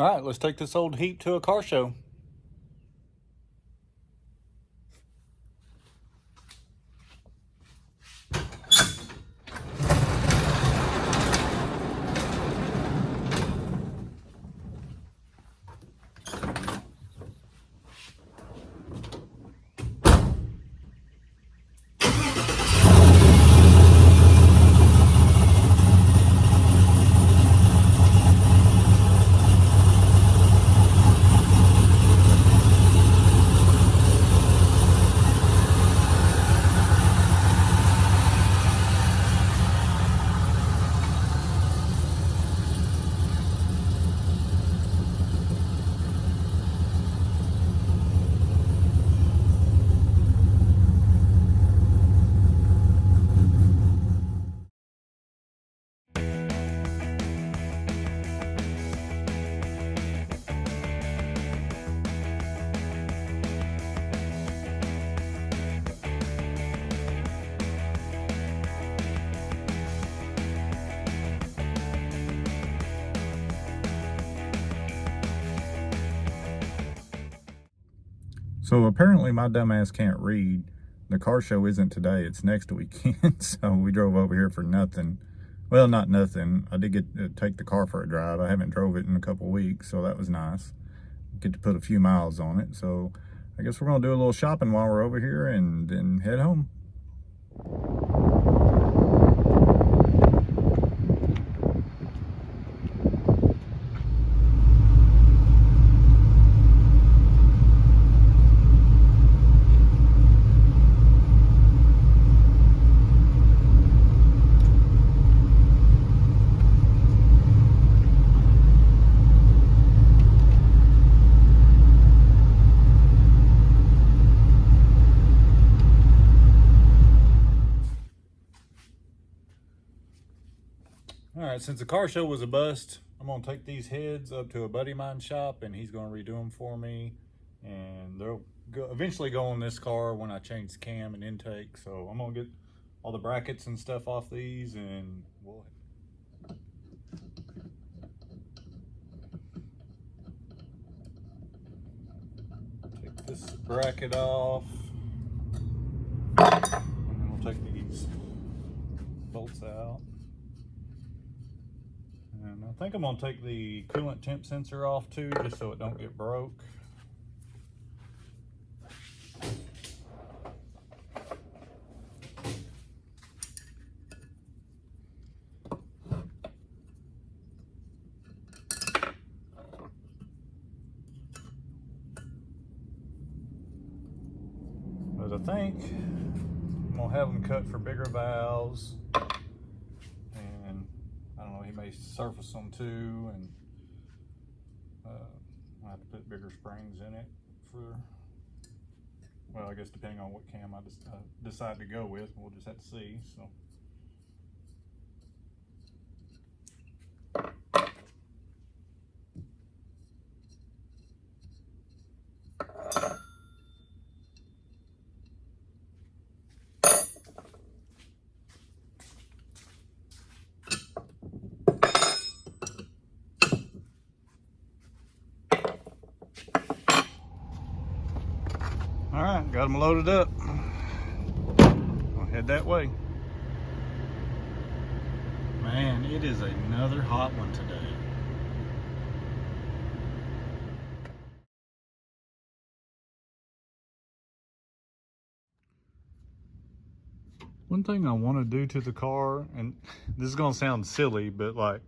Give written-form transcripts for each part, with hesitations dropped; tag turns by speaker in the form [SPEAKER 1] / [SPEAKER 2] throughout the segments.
[SPEAKER 1] All right, let's take this old Heap to a car show. So apparently my dumbass can't read. The car show isn't today, it's next weekend. So we drove over here for nothing. Well, not nothing. I did get to take the car for a drive. I haven't drove it in a couple weeks, so that was nice. Get to put a few miles on it. So I guess we're gonna do a little shopping while we're over here and then head home. All right, since the car show was a bust, I'm gonna take these heads up to a buddy of mine's shop and he's gonna redo them for me. And they'll eventually go on this car when I change the cam and intake. So I'm gonna get all the brackets and stuff off these and we'll take this bracket off. And then we'll take these bolts out. And I think I'm gonna take the coolant temp sensor off too, just so it don't get broke. But I think I'm gonna have them cut for bigger valves. And I don't know, he may surface them too, and I'll have to put bigger springs in it for, well, I guess depending on what cam I decide to go with, we'll just have to see. So. All right, got them loaded up. I'll head that way. Man, it is another hot one today. One thing I want to do to the car, and this is going to sound silly, but like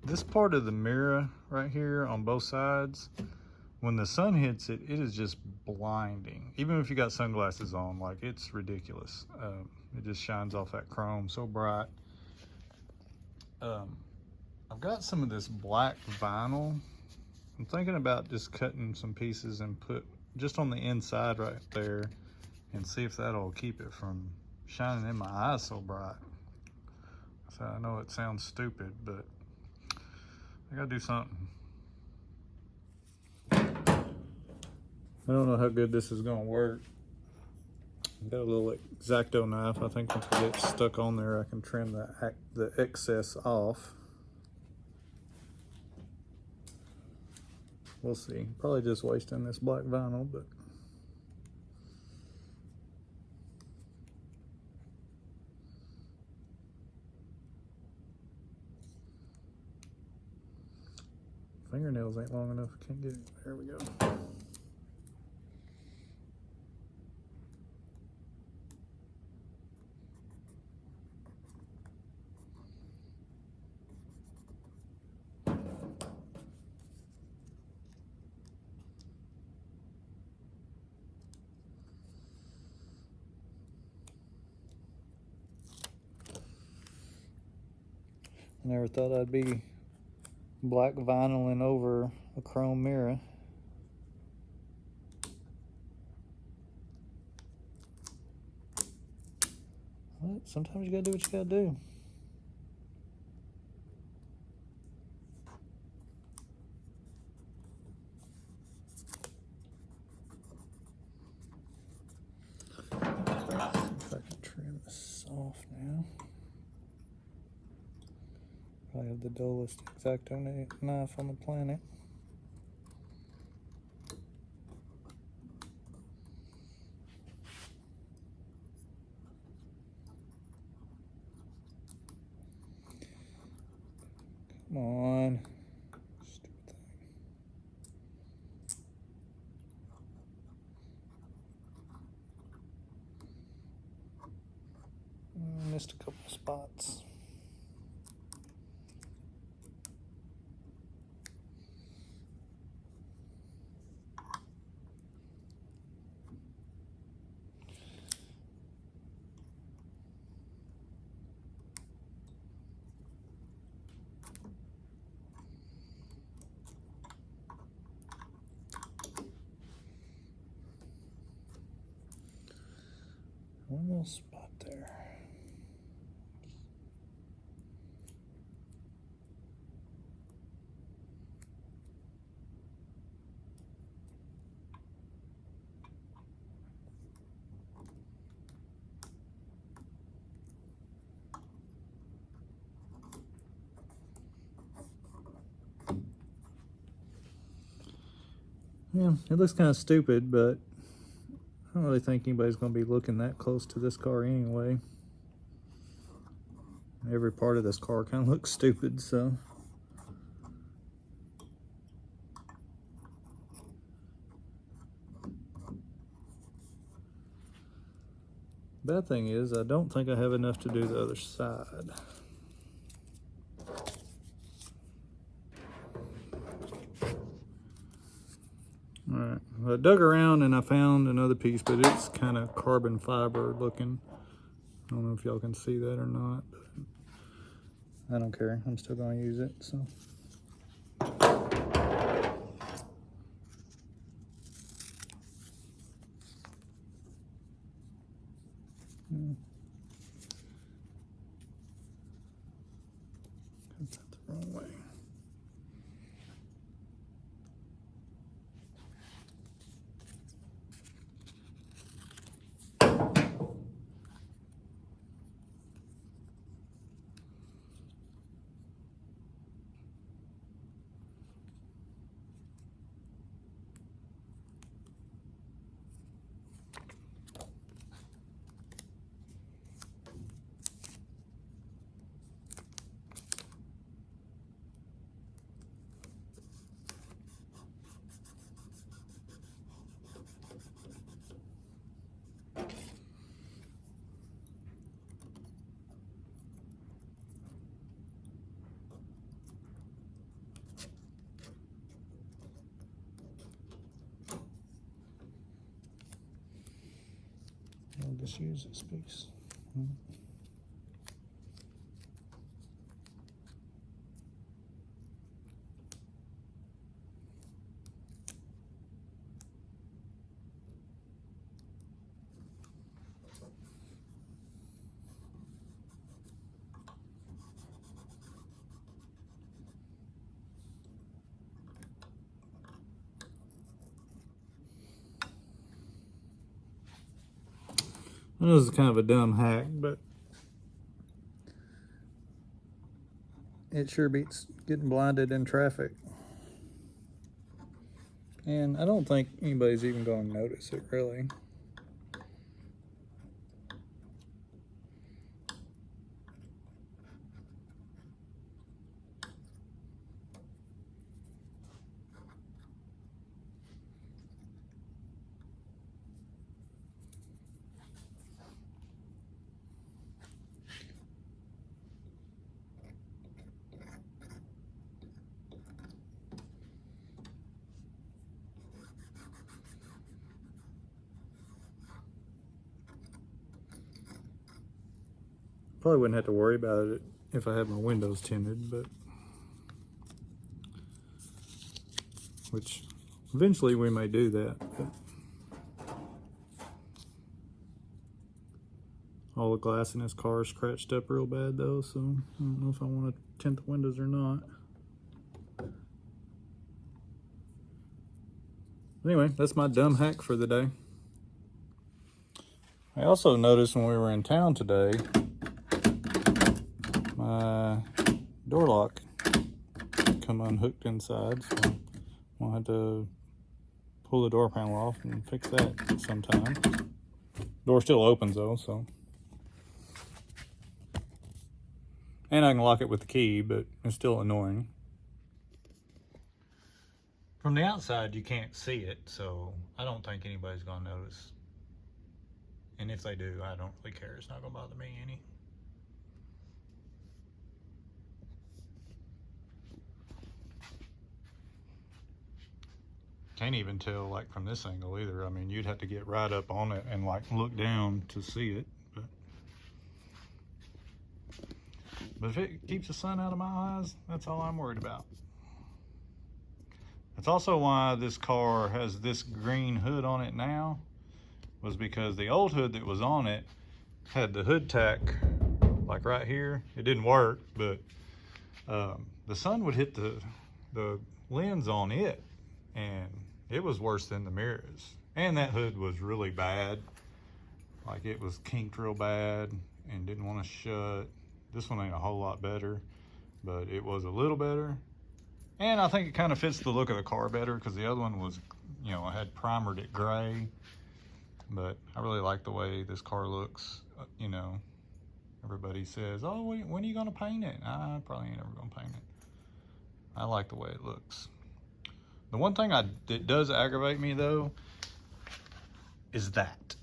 [SPEAKER 1] this part of the mirror right here on both sides, when the sun hits it, it is just blinding. Even if you got sunglasses on, like it's ridiculous. It just shines off that chrome so bright. I've got some of this black vinyl. I'm thinking about just cutting some pieces and put just on the inside right there and see if that'll keep it from shining in my eyes so bright. So I know it sounds stupid, but I gotta do something. I don't know how good this is gonna work. I've got a little X-Acto knife. I think once it gets stuck on there, I can trim the excess off. We'll see. Probably just wasting this black vinyl, but fingernails ain't long enough. Can't get it. There we go. I never thought I'd be black vinyling over a chrome mirror. But sometimes you gotta do what you gotta do. If I can trim this off now. I have the dullest X-Acto knife on the planet. Come on. Stupid thing. Missed a couple spots. One little spot there. Yeah, it looks kind of stupid, but I don't really think anybody's going to be looking that close to this car anyway. Every part of this car kind of looks stupid, so. Bad thing is, I don't think I have enough to do the other side. Alright, I dug around and I found another piece, but it's kind of carbon fiber looking. I don't know if y'all can see that or not, but I don't care. I'm still going to use it, so. Cut that the wrong way. I'll just use this piece. I know this is kind of a dumb hack, but it sure beats getting blinded in traffic. And I don't think anybody's even going to notice it, really. Probably wouldn't have to worry about it if I had my windows tinted, but which eventually we may do that. But all the glass in this car is scratched up real bad though, so I don't know if I want to tint the windows or not. Anyway, that's my dumb hack for the day. I also noticed when we were in town today, my door lock come unhooked inside, so I'll have to pull the door panel off and fix that sometime. Door still opens though, so. And I can lock it with the key, but it's still annoying. From the outside, you can't see it, so I don't think anybody's gonna notice. And if they do, I don't really care. It's not gonna bother me any. Can't even tell like from this angle either. I mean, you'd have to get right up on it and like look down to see it. But if it keeps the sun out of my eyes, that's all I'm worried about. That's also why this car has this green hood on it now, was because the old hood that was on it had the hood tack like right here. It didn't work, but the sun would hit the lens on it, and it was worse than the mirrors. And that hood was really bad. Like it was kinked real bad and didn't want to shut. This one ain't a whole lot better, but it was a little better. And I think it kind of fits the look of the car better because the other one was, you know, I had primered it gray. But I really like the way this car looks. You know, everybody says, oh, when are you going to paint it? I probably ain't ever going to paint it. I like the way it looks. The one thing that does aggravate me, though, is that.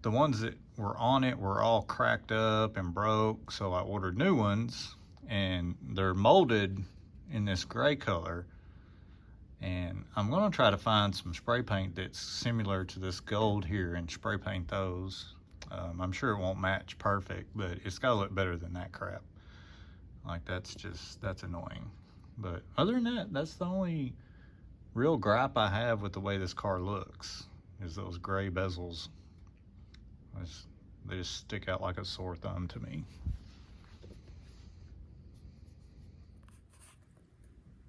[SPEAKER 1] The ones that were on it were all cracked up and broke, so I ordered new ones, and they're molded in this gray color. And I'm gonna try to find some spray paint that's similar to this gold here and spray paint those. I'm sure it won't match perfect, but it's gotta look better than that crap. Like that's annoying. But other than that, that's the only real gripe I have with the way this car looks, is those gray bezels. They just stick out like a sore thumb to me.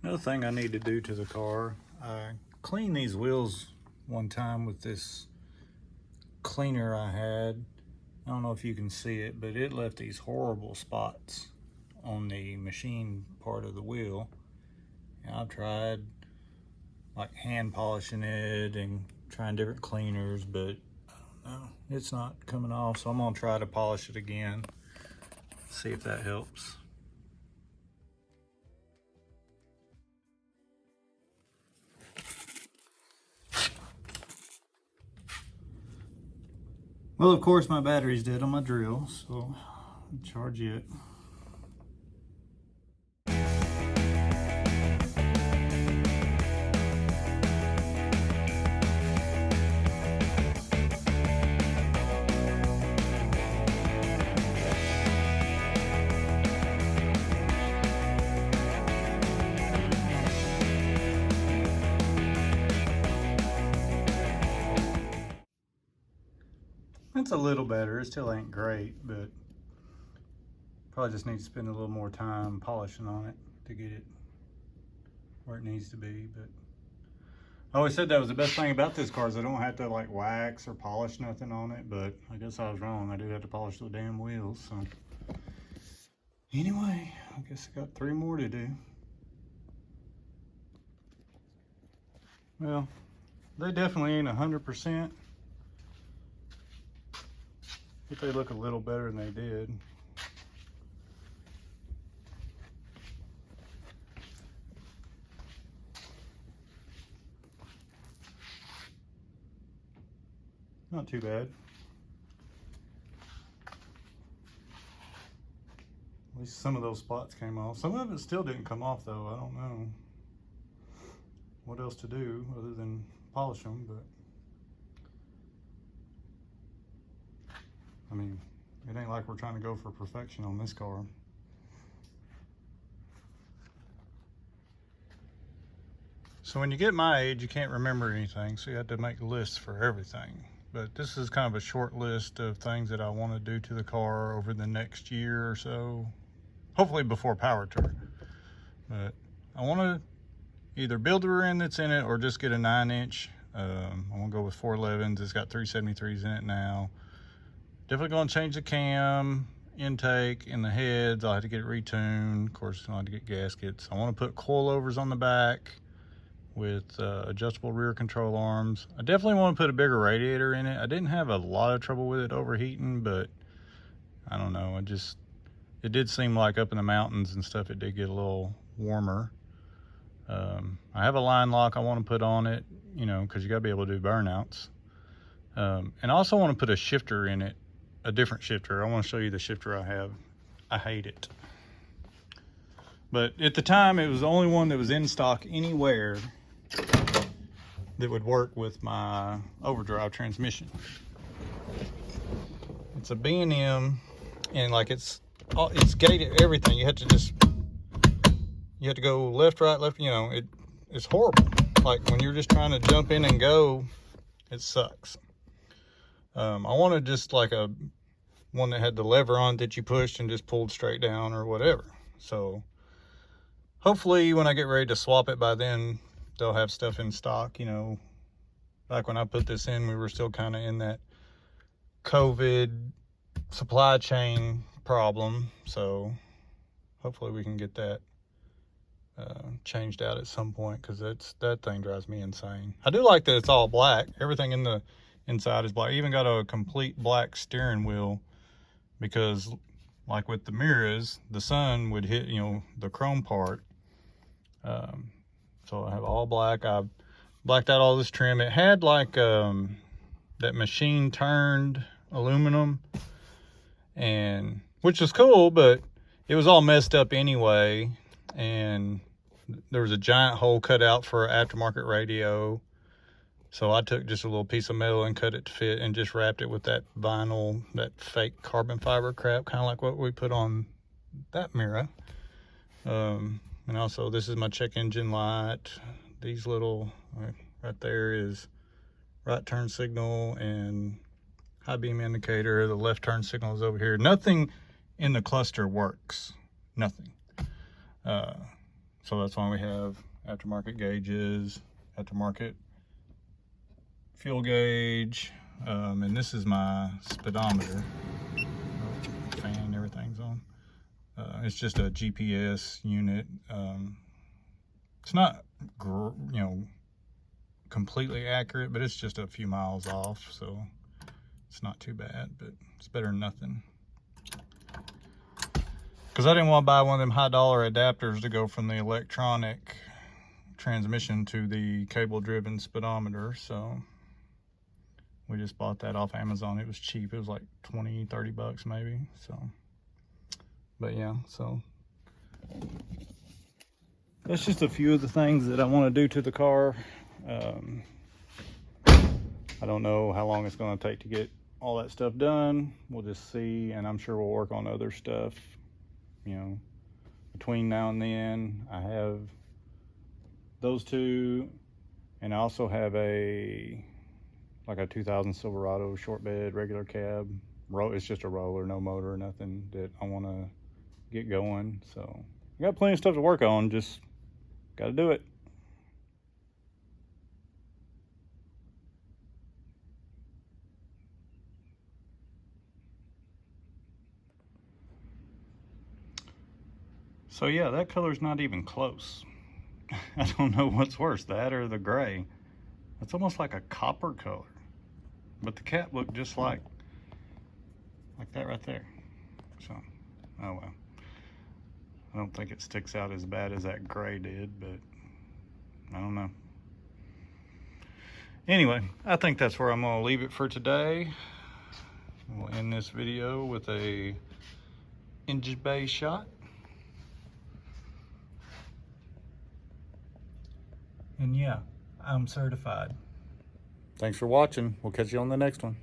[SPEAKER 1] Another thing I need to do to the car, I cleaned these wheels one time with this cleaner I had. I don't know if you can see it, but it left these horrible spots on the machine part of the wheel. And I've tried like hand polishing it and trying different cleaners, but I don't know, it's not coming off. So I'm gonna try to polish it again, see if that helps. Well, of course, my battery's dead on my drill, so I'll charge it. It's a little better. It still ain't great, but probably just need to spend a little more time polishing on it to get it where it needs to be. But I always said that was the best thing about this car, is I don't have to like wax or polish nothing on it, but I guess I was wrong. I do have to polish the damn wheels. So anyway, I guess I got 3 more to do. Well, they definitely ain't 100%, but they look a little better than they did. Not too bad. At least some of those spots came off. Some of it still didn't come off though. I don't know what else to do other than polish them, but I mean, it ain't like we're trying to go for perfection on this car. So when you get my age, you can't remember anything, so you have to make lists for everything. But this is kind of a short list of things that I want to do to the car over the next year or so. Hopefully before power tour. But I want to either build the rear end that's in it or just get a 9-inch. I want to go with 411s. It's got 373s in it now. Definitely going to change the cam, intake, and the heads. I'll have to get it retuned. Of course, I'll have to get gaskets. I want to put coilovers on the back with adjustable rear control arms. I definitely want to put a bigger radiator in it. I didn't have a lot of trouble with it overheating, but I don't know. It did seem like up in the mountains and stuff, it did get a little warmer. I have a line lock I want to put on it, you know, because you got to be able to do burnouts. And I also want to put a shifter in it, a different shifter. I want to show you the shifter I have. I hate it. But at the time, it was the only one that was in stock anywhere that would work with my overdrive transmission. It's a B&M, and like it's gated everything. You have to go left, right, left. You know, it's horrible. Like when you're just trying to jump in and go, it sucks. I wanted just like a one that had the lever on that you pushed and just pulled straight down or whatever. So hopefully when I get ready to swap it by then, they'll have stuff in stock. You know, back when I put this in, we were still kind of in that COVID supply chain problem. So hopefully we can get that changed out at some point, because that thing drives me insane. I do like that it's all black. Everything in the inside is black. I even got a complete black steering wheel, because like with the mirrors, the sun would hit, you know, the chrome part. So I have all black. I blacked out all this trim. It had like that machine turned aluminum, and which was cool, but it was all messed up anyway. And there was a giant hole cut out for an aftermarket radio. So I took just a little piece of metal and cut it to fit and just wrapped it with that vinyl, that fake carbon fiber crap, kind of like what we put on that mirror. And also this is my check engine light. These little, right there is right turn signal and high beam indicator. The left turn signal is over here. Nothing in the cluster works, nothing. So that's why we have aftermarket gauges, aftermarket fuel gauge, and this is my speedometer. Fan, everything's on. It's just a GPS unit. It's not, you know, completely accurate, but it's just a few miles off, so it's not too bad, but it's better than nothing. Because I didn't want to buy one of them high-dollar adapters to go from the electronic transmission to the cable-driven speedometer, so we just bought that off Amazon. It was cheap. It was like 20, 30 bucks maybe. So, but yeah, so that's just a few of the things that I want to do to the car. I don't know how long it's going to take to get all that stuff done. We'll just see, and I'm sure we'll work on other stuff, you know, between now and then. I have those two, and I also have like a 2000 Silverado short bed, regular cab. It's just a roller, no motor, nothing, that I want to get going. So I got plenty of stuff to work on, just got to do it. So yeah, that color's not even close. I don't know what's worse, that or the gray. It's almost like a copper color. But the cap looked just like that right there. So, oh well. I don't think it sticks out as bad as that gray did, but I don't know. Anyway, I think that's where I'm gonna leave it for today. We'll end this video with a engine bay shot. And yeah, I'm certified. Thanks for watching. We'll catch you on the next one.